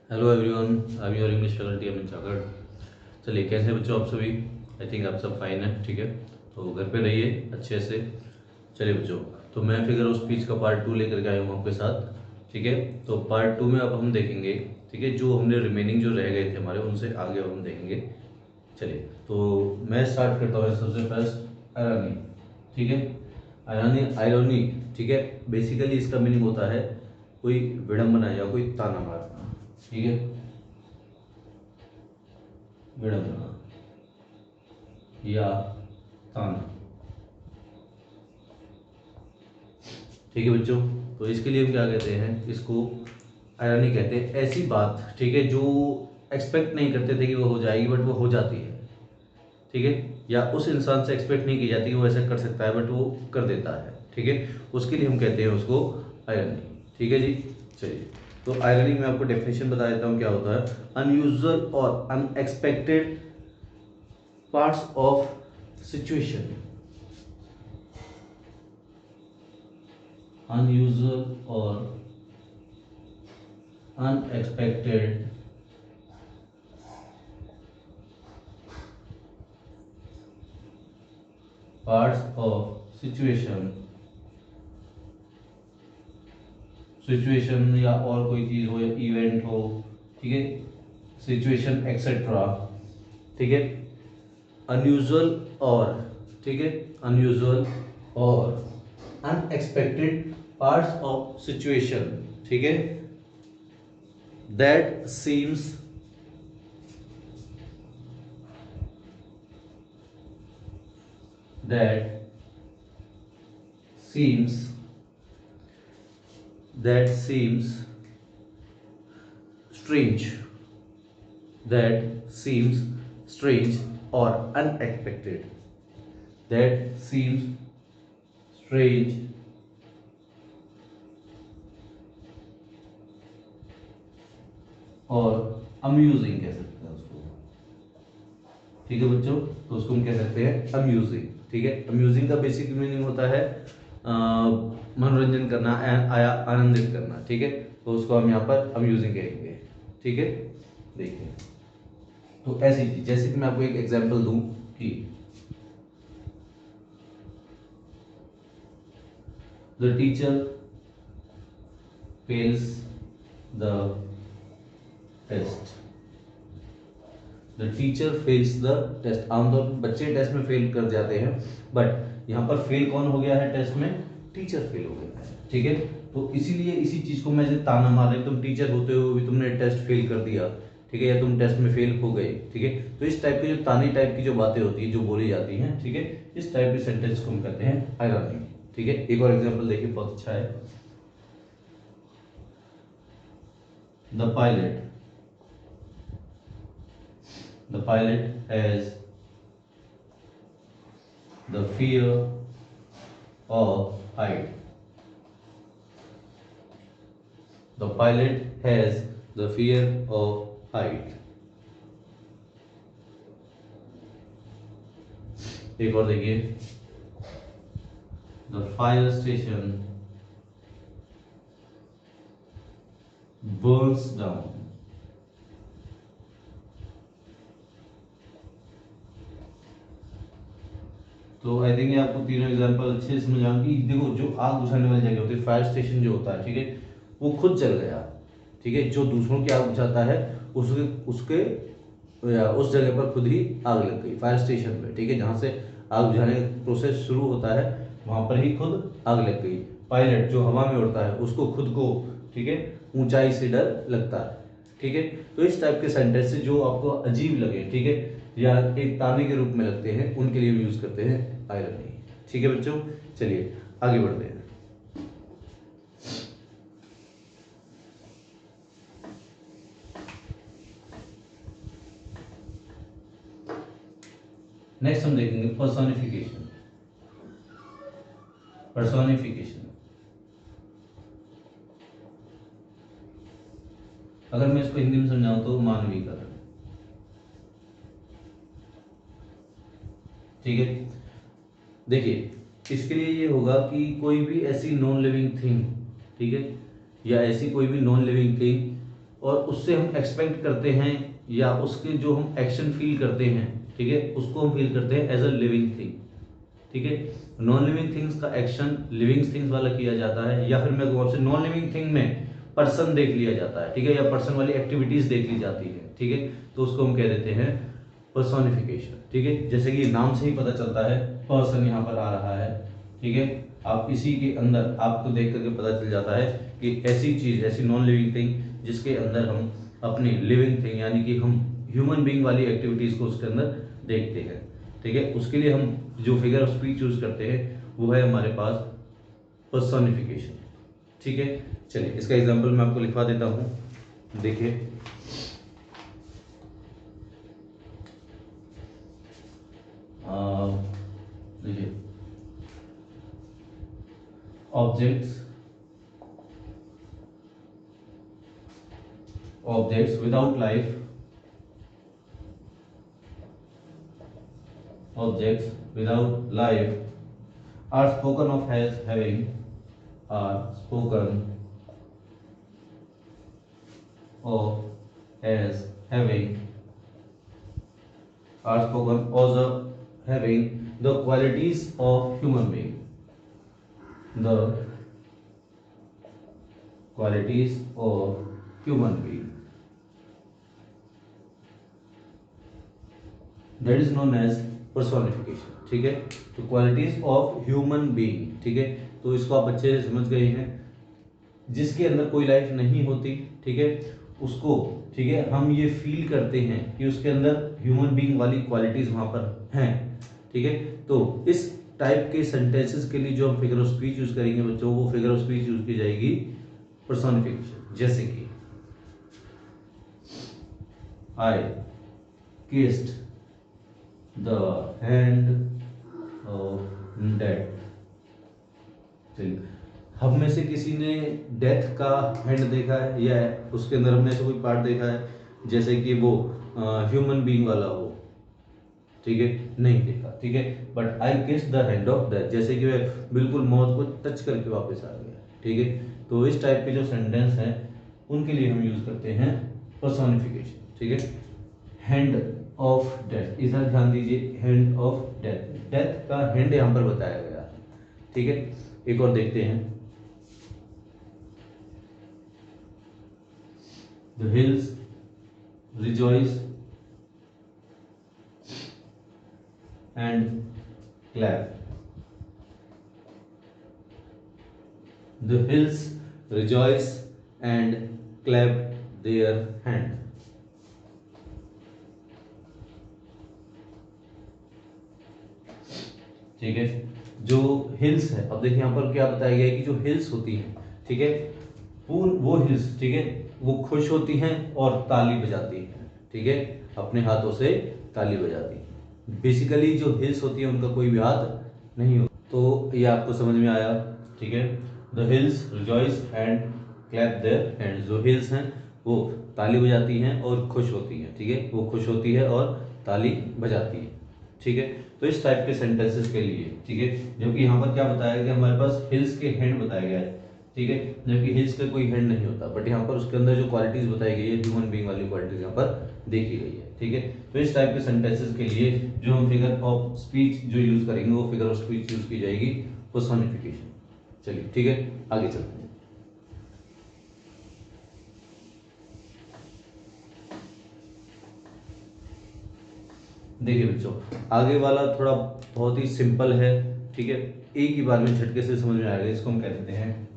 Hello everyone, I am your English faculty Amit Jakhar. चलिए, कैसे बच्चों आप सभी? आई थिंक आप सब फाइन हैं, ठीक है। तो घर पे रहिए अच्छे से। चलिए बच्चों, तो मैं फिगर ऑफ स्पीच का पार्ट 2 लेकर के आया हूँ आपके साथ, ठीक है। तो पार्ट 2 में अब हम देखेंगे, ठीक है, जो हमने रिमेनिंग जो रह गए थे हमारे, उनसे आगे अब हम देखेंगे। चलिए, तो मैं स्टार्ट करता हूँ सबसे फर्स्ट आयरनी, ठीक है। आयरनी आयरनी, ठीक है। बेसिकली इसका मीनिंग होता है कोई विडंबना या कोई ताना मारना, ठीक है। विडंबना या ताना, ठीक है बच्चों। तो इसके लिए हम क्या कहते हैं, इसको आयरनी कहते हैं। ऐसी बात, ठीक है, जो एक्सपेक्ट नहीं करते थे कि वो हो जाएगी बट वो हो जाती है, ठीक है। या उस इंसान से एक्सपेक्ट नहीं की जाती कि वो ऐसा कर सकता है बट वो कर देता है, ठीक है। उसके लिए हम कहते हैं उसको आयरनी, ठीक है जी। चलिए, तो आयरनी में आपको डेफिनेशन बता देता हूँ क्या होता है। अनयूजुअल और unexpected parts of situation, unusual or unexpected parts of situation या और कोई चीज हो या इवेंट हो, ठीक है, सिचुएशन एक्सेट्रा, ठीक है। अनयूजुअल और, ठीक है, अनयूजुअल और अनएक्सपेक्टेड पार्ट्स ऑफ सिचुएशन, ठीक है, that seems that seems that seems strange, that seems strange or unexpected, that seems strange और अम्यूजिंग कह सकते हैं उसको, ठीक है बच्चों। तो उसको हम कह सकते हैं अम्यूजिंग, ठीक है। अम्यूजिंग का बेसिक मीनिंग होता है मनोरंजन करना, आया आनंदित करना, ठीक है। तो उसको हम यहाँ पर अम्यूजिंग कहेंगे, ठीक है। देखिए, तो ऐसी चीज जैसे कि मैं आपको एक एग्जांपल दूं कि the teacher fails the test, the teacher fails the test. आमतौर पर बच्चे टेस्ट में फेल कर जाते हैं, बट यहाँ पर फेल कौन हो गया है टेस्ट में? टीचर फेल हो गया है, ठीक है। तो इसीलिए इसी चीज को मैं जैसे ताना मार रही, तुम टीचर होते हुए भी तुमने टेस्ट फेल कर दिया, ठीक है, या तुम टेस्ट में फेल हो गए, ठीक है। तो इस टाइप की जो ताने टाइप की जो बातें होती है, जो बोली जाती हैं, ठीक है, इस टाइप के सेंटेंस को हम कहते हैं आयरनी, ठीक है। एक और एग्जाम्पल देखिए, बहुत अच्छा है। The pilot, the pilot has the fear of height, the pilot has the fear of height। एक और देखिए, the fire station burns down, तो आई थिंक आपको तीनों एग्जांपल अच्छे से समझ आएंगे। देखो, जो आग बुझाने वाली जगह होती है, फायर स्टेशन जो होता है, ठीक है, वो खुद जल गया, ठीक है। जो दूसरों की आग बुझाता है, उसके उसके या उस जगह पर खुद ही आग लग गई, फायर स्टेशन पे, ठीक है, जहाँ से आग बुझाने का प्रोसेस शुरू होता है, वहां पर ही खुद आग लग गई। पायलट जो हवा में उड़ता है, उसको खुद को, ठीक है, ऊंचाई से डर लगता है, ठीक है। तो इस टाइप के सेंटेंस जो आपको अजीब लगे, ठीक है, या एक ताने के रूप में लगते हैं, उनके लिए यूज करते हैं आयरनी, ठीक है बच्चों। चलिए आगे बढ़ते हैं। नेक्स्ट हम देखेंगे पर्सोनिफिकेशन। पर्सोनिफिकेशन, अगर मैं इसको हिंदी में समझाऊं तो मानवीकरण, ठीक है। देखिए, इसके लिए ये होगा कि कोई भी ऐसी नॉन लिविंग थिंग, ठीक है, या ऐसी कोई भी नॉन लिविंग थिंग और उससे हम एक्सपेक्ट करते हैं या उसके जो हम एक्शन फील करते हैं, ठीक है, उसको हम फील करते हैं एज अ लिविंग थिंग, ठीक है। नॉन लिविंग थिंग्स का एक्शन लिविंग थिंग्स वाला किया जाता है, या फिर मैं कहूँ आपसे नॉन लिविंग थिंग में पर्सन देख लिया जाता है, ठीक है, या पर्सन वाली एक्टिविटीज देख ली जाती है, ठीक है, तो उसको हम कह देते हैं पर्सोनिफिकेशन, ठीक है। जैसे कि नाम से ही पता चलता है पर्सन यहाँ पर आ रहा है, ठीक है, आप इसी के अंदर आपको देख करके पता चल जाता है कि ऐसी चीज, ऐसी नॉन लिविंग थिंग जिसके अंदर हम अपनी लिविंग थिंग यानी कि हम ह्यूमन बीइंग वाली एक्टिविटीज को उसके अंदर देखते हैं, ठीक है। उसके लिए हम जो फिगर ऑफ स्पीच यूज करते हैं वो है हमारे पास पर्सोनिफिकेशन, ठीक है। चलिए इसका एग्जांपल मैं आपको लिखवा देता हूं, देखिए देखिए objects without life, objects without life are spoken of as having are spoken of as having are spoken as having the qualities of human being, the qualities of human being, that is known as personification, ठीक है। तो qualities of human being, ठीक है, तो इसको आप अच्छे से समझ गए हैं। जिसके अंदर कोई लाइफ नहीं होती, ठीक है, उसको, ठीक है, हम ये फील करते हैं कि उसके अंदर ह्यूमन बीइंग वाली क्वालिटीज वहां पर हैं, ठीक है। तो इस टाइप के सेंटेंसेस के लिए जो हम फिगर ऑफ स्पीच यूज करेंगे बच्चों, वो फिगर ऑफ स्पीच यूज की जाएगी पर्सोनिफिकेशन। जैसे कि I kissed the hand of death, चलिए हम में से किसी ने डेथ का हैंड देखा है या उसके अंदर हमने से कोई पार्ट देखा है जैसे कि वो ह्यूमन बीइंग वाला हो, ठीक है, नहीं देखा, ठीक है। बट आई किस द हैंड ऑफ डेथ, जैसे कि वह बिल्कुल मौत को टच करके वापस आ गया, ठीक है। तो इस टाइप के जो सेंटेंस हैं उनके लिए हम यूज करते हैं पर्सोनिफिकेशन, ठीक है। हैंड ऑफ डेथ, इधर ध्यान दीजिए, हैंड ऑफ डेथ, डेथ का हैंड यहां पर बताया गया है, ठीक है। एक और देखते हैं, the hills rejoice and clap, the hills rejoice and clap their hand, ठीक है। जो हिल्स है, अब देखिए यहाँ पर क्या बताया गया है कि जो हिल्स होती हैं, ठीक है, वो हिल्स, ठीक है, वो खुश होती हैं और ताली बजाती हैं, ठीक है, अपने हाथों से ताली बजाती हैं। बेसिकली जो हिल्स होती हैं उनका कोई भी हाथ नहीं होता। तो ये आपको समझ में आया, ठीक है। The hills rejoice and clap their hands, जो हिल्स हैं वो ताली बजाती हैं और खुश होती हैं, ठीक है, वो खुश होती है और ताली बजाती है, ठीक है। तो इस टाइप के सेंटेंसेस के लिए, ठीक है, जबकि यहाँ पर क्या बताया गया, हमारे पास हिल्स के हैंड बताया गया है, ठीक है, जबकि हिल्स का कोई हैंड नहीं होता, बट यहाँ पर उसके अंदर जो क्वालिटीज बताई गई है ह्यूमन बीइंग वाली क्वालिटीज यहाँ पर देखी गई है, ठीक है। तो इस टाइप के सेंटेंसेस के लिए जो हम फिगर ऑफ स्पीच जो यूज करेंगे वो फिगर ऑफ स्पीच यूज की जाएगी पर्सोनिफिकेशन। चलिए ठीक है, आगे चलते हैं। देखिए बच्चों, आगे वाला थोड़ा बहुत ही सिंपल है, ठीक है, एक ही बार में झटके से समझ में आएगा। इसको हम कह देते हैं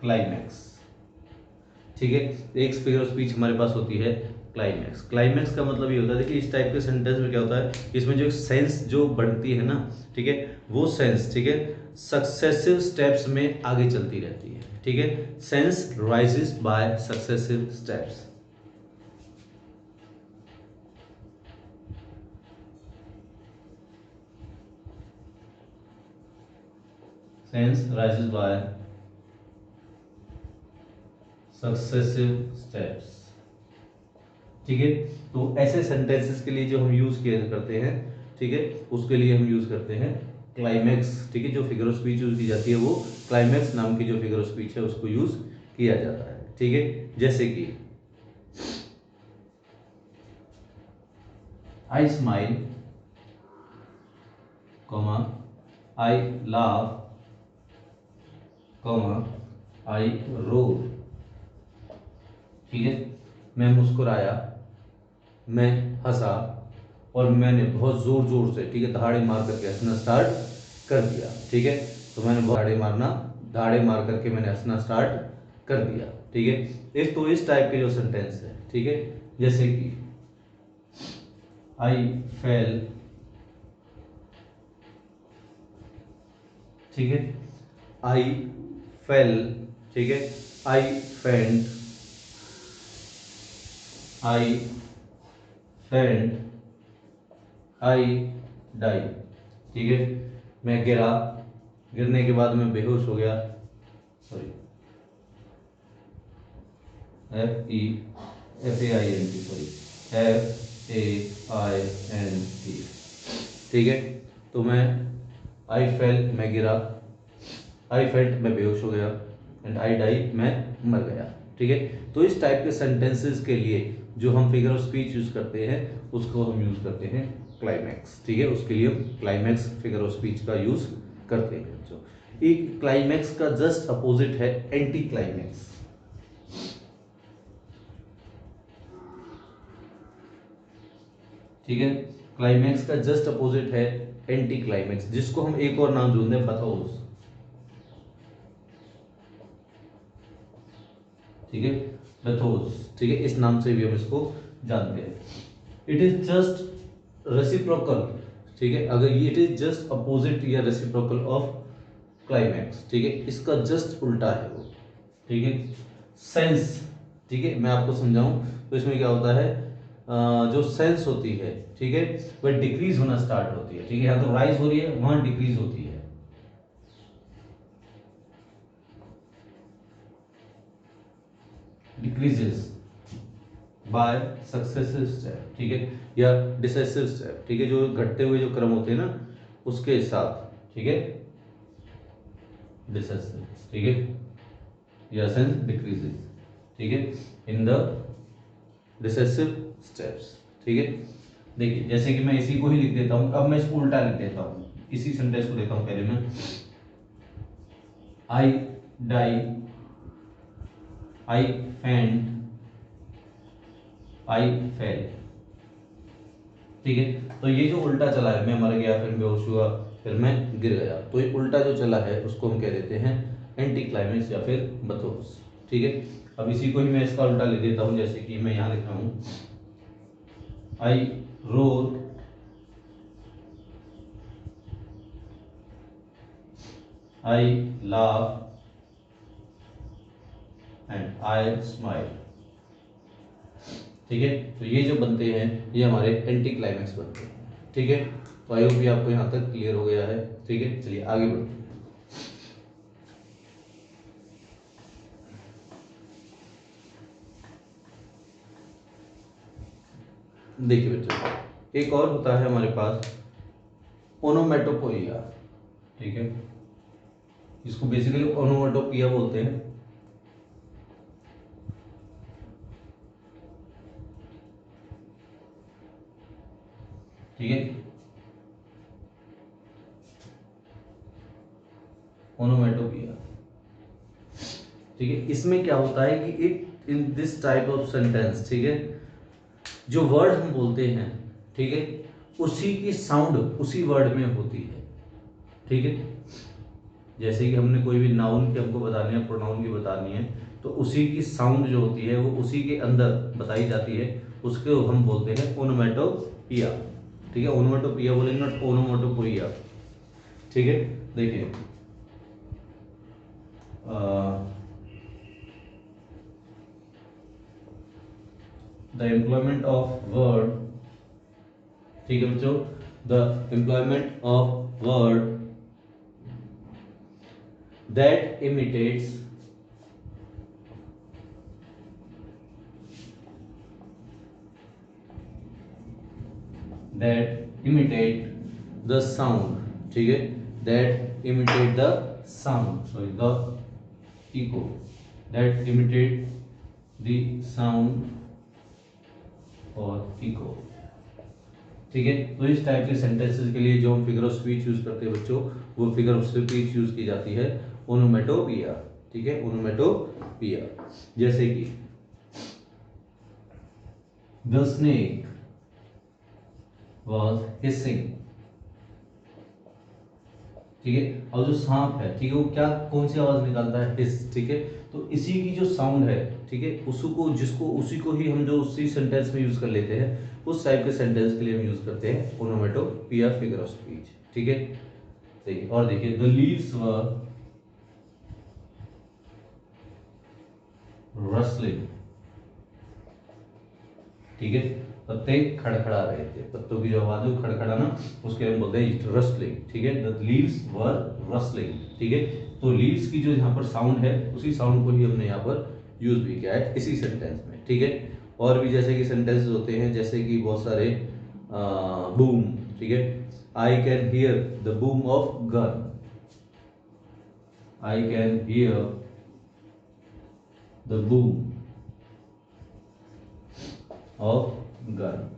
क्लाइमैक्स, ठीक है। एक फिगर ऑफ स्पीच हमारे पास होती है क्लाइमैक्स। क्लाइमैक्स का मतलब ये होता है कि इस टाइप के सेंटेंस में क्या होता है, इसमें जो एक सेंस जो बढ़ती है ना, ठीक है, वो सेंस, ठीक है, सक्सेसिव स्टेप्स में आगे चलती रहती है, ठीक है। Sense rises by successive steps, sense rises by successive steps, ठीक है। तो ऐसे सेंटेंसेस के लिए जो हम यूज करते हैं, ठीक है, उसके लिए हम यूज करते हैं क्लाइमैक्स, ठीक है। जो फिगर ऑफ स्पीच यूज की जाती है वो क्लाइमैक्स नाम की जो फिगर ऑफ स्पीच है उसको यूज किया जाता है। ठीक है, जैसे कि आई स्माइल, कॉमा आई लाफ, कॉमा आई रोर। ठीक है, मैं मुस्कुराया, मैं हंसा, और मैंने बहुत जोर जोर से, ठीक है, दहाड़े मार करके हंसना स्टार्ट कर दिया। ठीक है, तो मैंने दहाड़े मार करके मैंने हंसना स्टार्ट कर दिया। ठीक है, इस टाइप के जो सेंटेंस है, ठीक है, जैसे कि आई फेल, ठीक है, आई फेल, ठीक है, आई फेंट, आई फेंट, आई डाई। ठीक है, मैं गिरा, गिरने के बाद मैं बेहोश हो गया, सॉरी FAINT, सॉरी FAINT। ठीक है, तो आई फेल, मैं गिरा, आई फेल्ट, मैं बेहोश हो गया, एंड आई डाई, मैं मर गया। ठीक है, तो इस टाइप के सेंटेंसेस के लिए जो हम फिगर ऑफ स्पीच यूज करते हैं उसको हम यूज करते हैं क्लाइमैक्स। ठीक है, उसके लिए हम क्लाइमैक्स फिगर ऑफ स्पीच का यूज करते हैं। जो एक क्लाइमैक्स का जस्ट अपोजिट है एंटी क्लाइमैक्स। ठीक है, क्लाइमैक्स का जस्ट अपोजिट है एंटी क्लाइमैक्स, जिसको हम एक और नाम जोड़ दें, पैथोस। ठीक है, पैथोस। ठीक है, इस नाम से भी हम इसको जानते हैं। It is just reciprocal. ठीक है, अगर ये इट इज जस्ट अपोजिट या रेसिप्रोकल ऑफ क्लाइमैक्स। ठीक है, इसका जस्ट उल्टा है वो। ठीक है, सेंस। ठीक है, मैं आपको समझाऊं तो इसमें क्या होता है, जो सेंस होती है, ठीक है, वह डिक्रीज होना स्टार्ट होती है। ठीक है, यहाँ तो राइज हो रही है, वहां डिक्रीज होती है। Decreases by successive step. ठीक है, या डिसेसिव स्टेप। ठीक है, जो घटते हुए जो क्रम होते हैं ना उसके साथ। ठीक है, डिसेसिव। ठीक है, या सेंस डिक्रीजेस। ठीक है, इन द रिसेसिव स्टेप्स। ठीक है, देखिए जैसे कि मैं इसी को ही लिख देता हूं, अब मैं इसको उल्टा लिख देता हूं, इसी सेंटेंस को देता हूं पहले मैं, आई डाई, आई फेंट, आई फेल। ठीक है, तो ये जो उल्टा चला है, मैं मर गया, फिर बेहोश हुआ, फिर मैं गिर गया, तो ये उल्टा जो चला है उसको हम कह देते हैं एंटी क्लाइमेक्स या फिर बथोस। ठीक है, अब इसी को ही मैं इसका उल्टा लिख देता हूं, जैसे कि मैं यहां लिख रहा हूं, I roar, I laugh, and I smile. ठीक है, तो ये जो बनते हैं ये हमारे एंटी क्लाइमेक्स बनते हैं। ठीक है, तो आई होप भी आपको यहाँ तक क्लियर हो गया है। ठीक है, चलिए आगे बढ़ते हैं। देखिए बच्चों, एक और होता है हमारे पास ओनोमेटोपोइया। ठीक है, इसको बेसिकली ओनोमेटोपोइया बोलते हैं। ठीक है, ओनोमेटोपोइया। ठीक है, इसमें क्या होता है कि it in this type of sentence, ठीक है, जो वर्ड हम बोलते हैं, ठीक है, उसी की साउंड उसी वर्ड में होती है। ठीक है, जैसे कि हमने कोई भी नाउन की हमको बतानी है, प्रोनाउन की बतानी है, तो उसी की साउंड जो होती है वो उसी के अंदर बताई जाती है, उसको हम बोलते हैं ओनोमेटोपिया। ठीक है, ओनोमेटोपिया बोलेंगे, नॉट ओनोमेटोपोइया। ठीक है, देखिए द एम्प्लॉयमेंट ऑफ वर्ड। ठीक है बच्चों, the employment of word that imitates the sound। ठीक है, that imitate the sound, sorry, the echo that imitate the sound or echo। ठीक है, तो इस टाइप के सेंटेंसेस के लिए जो हम फिगर ऑफ स्पीच यूज करते हैं बच्चों, वो फिगर ऑफ स्पीच यूज की जाती है ओनोमेटोपिया। ठीक है, ओनोमेटोपिया। जैसे कि द स्नेक वाज हिसिंग। ठीक है, और जो सांप है, ठीक है, वो क्या कौन सी आवाज निकालता है? हिस। ठीक है, तो इसी की जो साउंड है, ठीक है, उसको जिसको उसी को ही हम जो उसी सेंटेंस में यूज कर लेते हैं, उस टाइप के सेंटेंस के लिए हम यूज करते हैं ओनोमेटोपिया फिगर ऑफ स्पीच। ठीक है, देखिए और देखिए, द लीव्स वर रस्लिंग। ठीक है, पत्ते खड़खड़ा रहे थे, पत्तों की जो आवाज है खड़खड़ाना, उसके हम बोलते हैं रस्लिंग। ठीक है, द लीव्स वर रस्लिंग। ठीक है, तो लीव्स की जो यहाँ पर साउंड है, उसी साउंड को ही हमने यहाँ पर यूज भी किया है इसी सेंटेंस में। ठीक है, और भी जैसे कि सेंटेंसेस होते हैं, जैसे कि बहुत सारे बूम। ठीक है, I can hear the boom of gun. I can hear the boom of gun.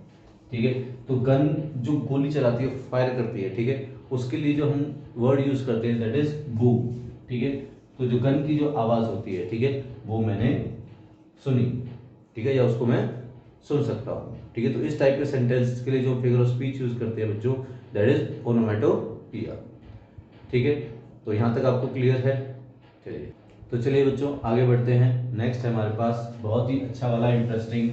ठीक है, तो गन जो गोली चलाती है, फायर करती है, ठीक है, उसके लिए जो हम वर्ड यूज करते हैं दैट इज बूम। ठीक है, तो जो गन की जो आवाज होती है, ठीक है, वो मैंने सुनी। ठीक है, या उसको मैं सुन सकता हूँ। ठीक है, तो इस टाइप के सेंटेंस के लिए जो फिगर ऑफ स्पीच यूज करते हैं बच्चों, दैट इज ओनोमेटोपिया। ठीक है, तो यहां तक आपको क्लियर है? चलिए, तो चलिए बच्चों आगे बढ़ते हैं। नेक्स्ट है हमारे पास बहुत ही अच्छा वाला इंटरेस्टिंग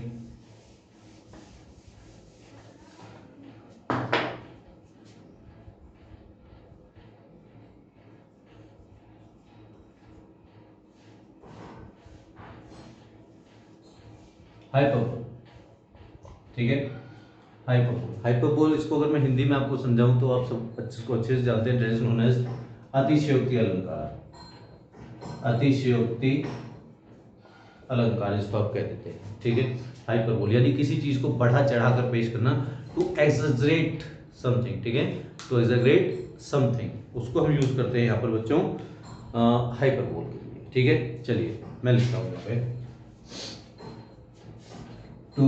हाइपरबोल। ठीक है, हाइपरबोल। हाइपरबोल, इसको अगर मैं हिंदी में आपको समझाऊं तो आप सब इसको अच्छे से जानते हैं, दैट इज नोन एज अतिशयोक्ति अलंकार। अतिशयोक्ति अलंकार इसको आप कह देते हैं। ठीक है, हाइपरबोल यानी किसी चीज को बढ़ा चढ़ा कर पेश करना, टू एक्सैजरेट समथिंग। ठीक है, टू एक्सैजरेट समथिंग, उसको हम यूज करते हैं यहाँ पर बच्चों हाइपरबोल के लिए। ठीक है, चलिए मैं लिखता हूँ यहाँ पे टू।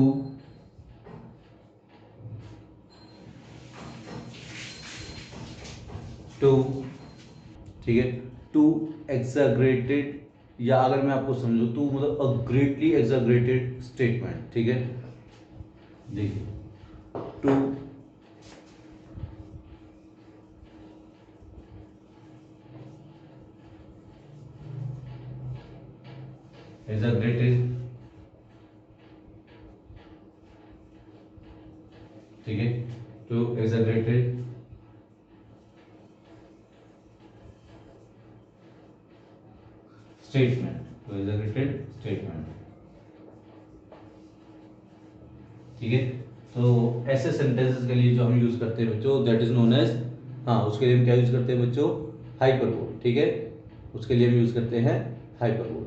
ठीक है, टू एक्सैगरेटेड, या अगर मैं आपको समझूं तो मतलब अ ग्रेटली एक्सैगरेटेड स्टेटमेंट। ठीक है, देखिए, टू एक्सैगरेटेड। ठीक है, टू एक्सैगरेटेड स्टेटमेंट, टू एक्सैगरेटेड स्टेटमेंट। ठीक है, तो ऐसे सेंटेंसेस के लिए जो हम यूज करते हैं बच्चों, दैट इज नोन एज, हाँ, उसके लिए हम क्या यूज करते हैं बच्चों? हाइपरबोल। ठीक है, उसके लिए हम यूज करते हैं हाइपरबोल।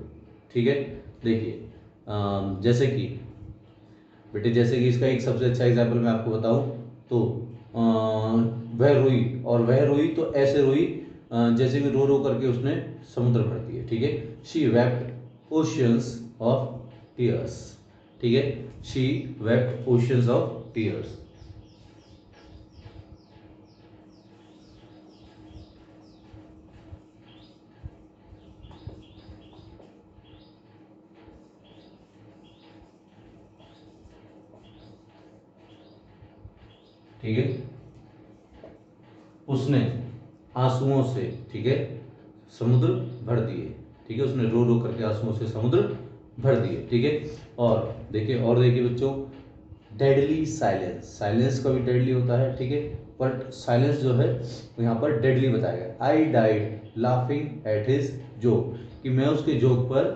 ठीक है, देखिए जैसे कि बेटे, जैसे कि इसका एक सबसे अच्छा एग्जाम्पल मैं आपको बताऊं तो वह रोई, और वह रोई तो ऐसे रोई जैसे कि रो रो करके उसने समुद्र भर दिए। ठीक है, she wept oceans of tears. ठीक है, she wept oceans of tears. ठीक है, उसने आंसुओं से, ठीक है, समुद्र भर दिए। ठीक है, उसने रो रो करके आंसुओं से समुद्र भर दिए। ठीक है, और देखिए बच्चों, डेडली साइलेंस। साइलेंस का भी डेडली होता है। ठीक है, बट साइलेंस जो है वो यहाँ पर डेडली बताया गया। I died laughing at his joke, कि मैं उसके जोक पर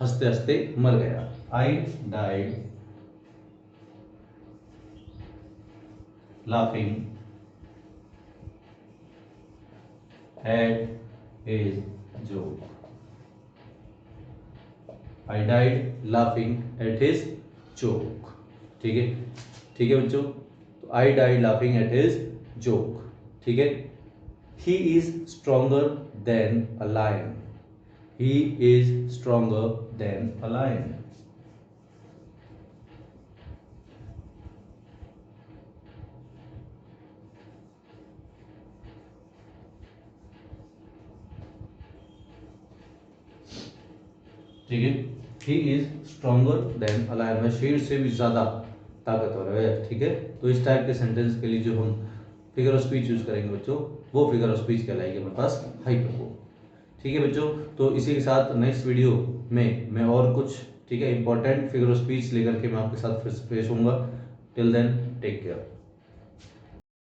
हंसते हंसते मर गया। I died laughing at his joke. I died laughing at his joke. ठीक है, ठीक है बच्चों, तो I died laughing at his joke. ठीक है, he is stronger than a lion, he is stronger than a lion. ठीक है, he is stronger than a lion, वह शेर से भी ज्यादा ताकतवर है। ठीक है, तो इस टाइप के सेंटेंस के लिए जो हम फिगर ऑफ स्पीच यूज करेंगे बच्चों, वो फिगर ऑफ स्पीच कहलाएगी हमारे पास हाइपरबोल। ठीक है बच्चों, तो इसी के साथ नेक्स्ट वीडियो में मैं और कुछ, ठीक है, इंपॉर्टेंट फिगर ऑफ स्पीच लेकर के मैं आपके साथ फिर से पेश होऊंगा। Till then take care.